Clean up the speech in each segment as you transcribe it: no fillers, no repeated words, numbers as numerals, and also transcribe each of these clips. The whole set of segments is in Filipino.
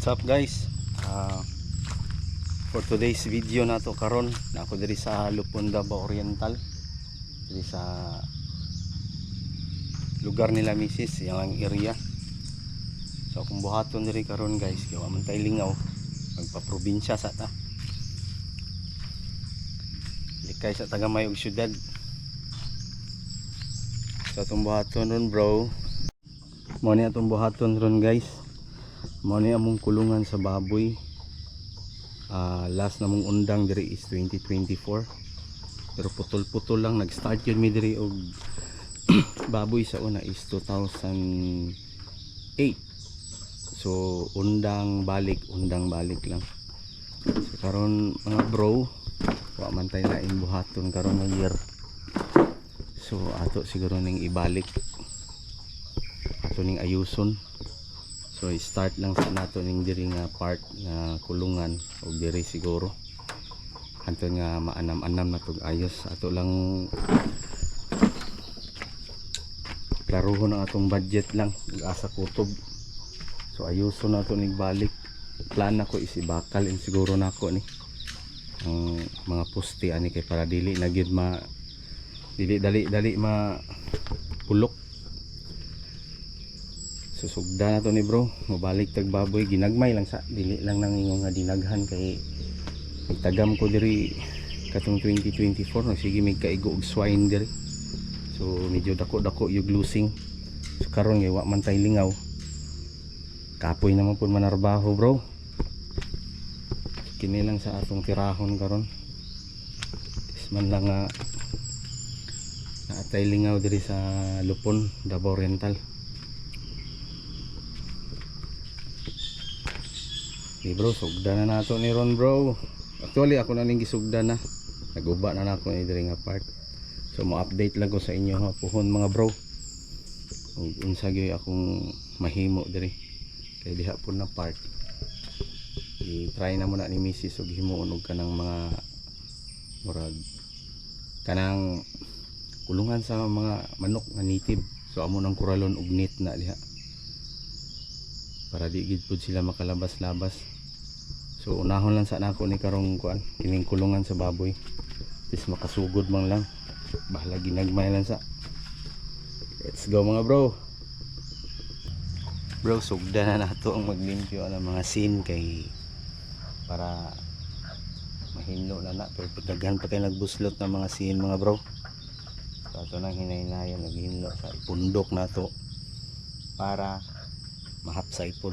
What's up guys? For today's video na to karon na ako diri sa Lupon, Davao Oriental, diri sa lugar nila misis, yung area. So kung buhaton diri karon guys, kaya man tay lingaw magpa-probinsya sa ta. Likay sa Tagamay ug syudad. So atong buhaton ron bro. Mo ni atong buhaton ron guys. Mo ni among kulungan sa baboy. Last namong undang diri is 2024. Pero putol-putol lang, nag-start yun mi diri og baboy sa una is 2008. So undang balik lang. So karon mga bro, wa man tay lain buhaton karon nga year. So ato siguro ning ibalik, ato ning ayuson. So start lang sa nato ning diri nga part nga kulungan og diri siguro anto nga maanam-anam na tug ayos. Ato lang klaruhon ang atong budget lang asa kutob. So ayuson nato ning balik. Plan nako is ibakal in siguro nako ni ang mga poste ani kay para dili na gyud dali ma pulok. Susugda na to ni bro, mabalik tag baboy, ginagmay lang sa dili lang nangingong nga dinaghan kay nagtagam ko diri katong 2024 no, sige may kaigo og swine diri. So medyo dako-dako yung losing. So karon wa man tay lingaw. Kapoy naman pud manarbaho bro. Kini lang sa atong tirahon karon. Isman lang nga naatay lingaw diri sa Lupon, Davao Oriental. Di bro, sugda na nato ni ron bro. Actually ako na ning gisugda na. Naguba na nako ni diri nga part. So mo update lang ko sa inyo ha puhon mga bro. Ug unsa gyud akong mahimo diri. Kay diha pud na part. I-try na mo na ni Mrs. ug himuon og kanang mga murag kanang kulungan sa mga manok nga native. So amo nang kuralon og net na diha. Para di gid pud sila makalabas-labas. So unahon lang sa nako ni karong kuan kining kulungan sa baboy. Tis makasugod man lang. Bahala ginagmay lang sa. Let's go mga bro. Bro, sugda na nato ang maglimpyo ang mga scene kay para mahinlo na pero daghan pa tay nagbuslot ng mga scene mga bro. So ato nang hinay-hinayan naghinlo sa ipundok nato para mahapsay pod.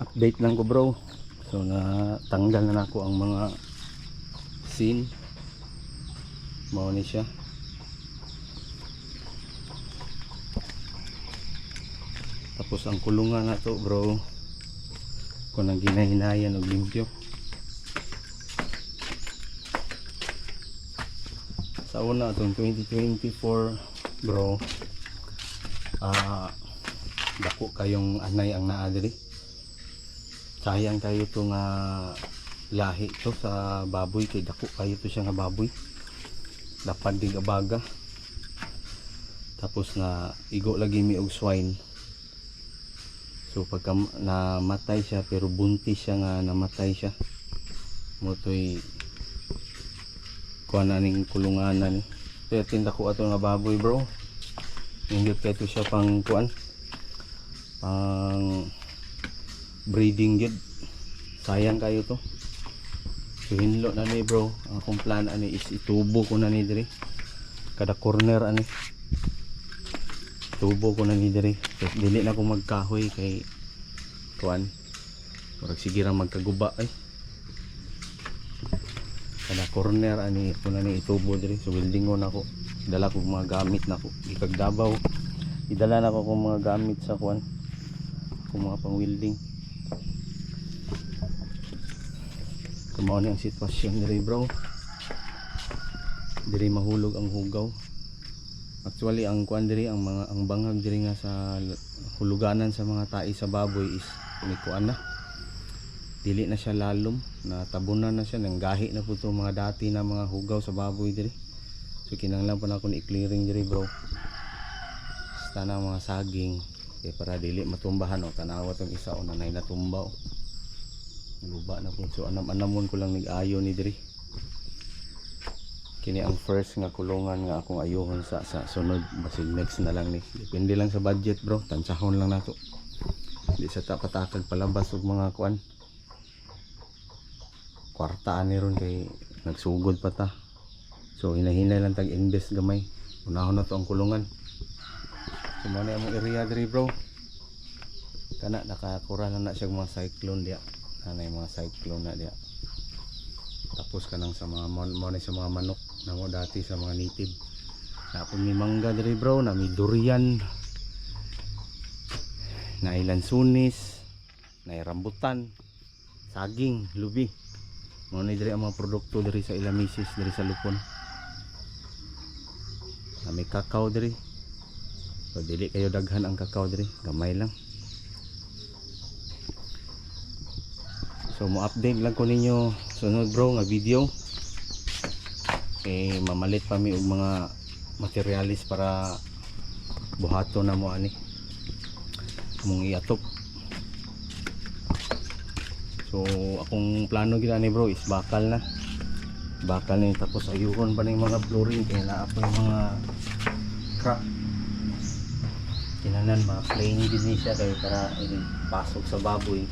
Update lang ko bro. So natanggal na nako ang mga vaccine. Mao ni siya. Tapos ang kulungan na to bro, kung nang ginahinayan og limpyo. Sa una itong 2024 bro, dako kayong anay ang naa diri. Sayang kayo to nga lahi to sa baboy, kay dako kayo to siya nga baboy. Lapad dig abaga. Tapos na igo lagi mi og swine. So pagka namatay siya, pero buntis siya nga namatay siya. Motoy kuha na ning kulunganan. Kaya tinda ko ato nga baboy bro. Hindi kaya ito siya pang kuan, pang breeding gid. Sayang kayo to. So hinlo na ni bro. Ang akong plan ani is itubo ko na ni diri. Kada corner ani. Tubo ko na ni diri. So dili na ko magkahoy kay kuan. Murag sige ra magkaguba ay. Kada corner ani ko na ni itubo diri. So weldingon ako. Dala ko mga gamit nako. Ikag Davao. Idala na ko kung mga gamit sa kuan. Kung mga pang welding. So mao ni ang sitwasyon diri bro. Diri mahulog ang hugaw. Actually ang kuan diri, ang bangag diri nga sa huluganan sa mga tai sa baboy is ni kuan na. Dili na siya lalom, natabunan na siya, nanggahi na po itong mga dati na mga hugaw sa baboy diri. So kinahanglan pa na ako ni clearing diri bro. Basta na mga saging kay para dili matumbahan o tanawa tong isa o nanay natumba o. Luba na po. So anam-anamon ko lang nig-ayo ni diri. Kini ang first nga kulungan nga akong ayuhon sa sunod, basig next na lang ni. Depende lang sa budget bro, tansahon lang nato. Di sa tapatakag palabas og mga kuan. Kwartaan ni ron kay nagsugod pa ta. So hinahinay lang tag invest gamay. Unahon na to ang kulungan. So mo na among area diri bro. Kana nakakura na siya mga cyclone dia. Nanay mga cyclone na dia. Tapos kanang sa mga sa mga manok na mo dati sa mga native. Napon mi mangga diri bro, na mi durian, na lansunis, na rambutan, saging, lubi. Mo ni diri ang mga produkto diri sa Ilamisis, diri sa Lupon. Na may kakao diri. So dili kayo daghan ang kakao diri, gamay lang. So mo update lang ko ninyo sunod bro nga video. Mamalit pa mi og mga materialis para buhato na mo ani mong iatop. So akong plano gina ni bro is bakal ni, tapos ayuhon pa ning mga flooring kaya naa pa yung mga crack. Kinanan mga plain din ni siya kaya para pasok sa baboy.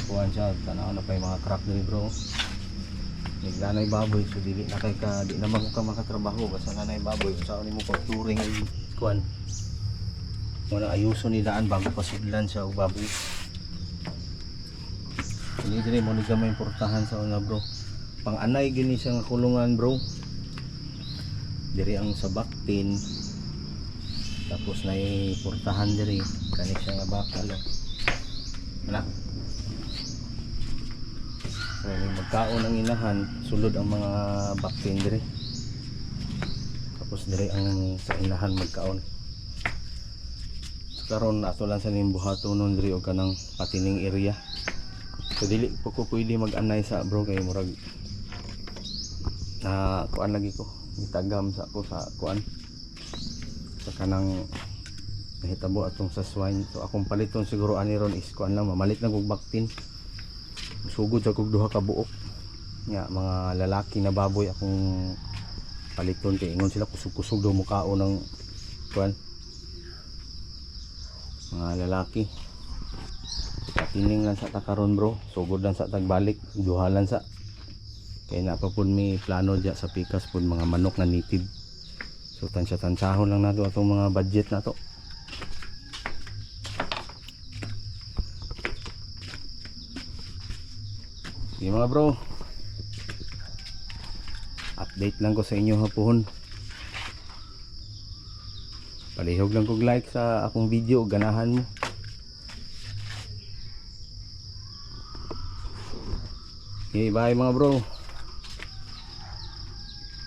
Kuhan siya, tanaw na pa yung mga crack din bro. Naglanay baboy, so dili na kay ka, di naman ko ka makatrabaho basta nanay baboy, kung saan mo pag-touring ay kuhan. Muna ayuso ni daan bago pasudlan siya og baboy. Hindi diri mo ni gamay importahan sa una bro. Pang anay gini siya nga kulungan bro. Diri ang sa baktin. Tapos na importahan diri, kani siya nga bakal. Wala. So, magkaon ang inahan, sulod ang mga baktin diri. Tapos diri ang sa inahan magkaon. So, karon ato lang sa nimbuhato nun diri og kanang patining area. So dili po ko pwede mag-anay sa bro kay murag na kuan lagi ko, gitagam sa ako sa kuan. Sa kanang nahitabo atong sa swine. So akong paliton siguro ani ron is kuan lang, mamalit na kog baktin. Sugod sa kog duha ka buok nga mga lalaki na baboy akong paliton kay ingon sila kusog-kusog daw mukao ng kuan mga lalaki. Patining lang sa takaron bro, sugod lang sa tagbalik, duhalan sa kay napapun mi plano diya sa pikas pud mga manok na native. So tansya-tansyahon lang nato atong mga budget nato. Sige mga bro, update lang ko sa inyo hapon. Palihog lang kog like sa akong video, ganahan mo. Okay, bye mga bro.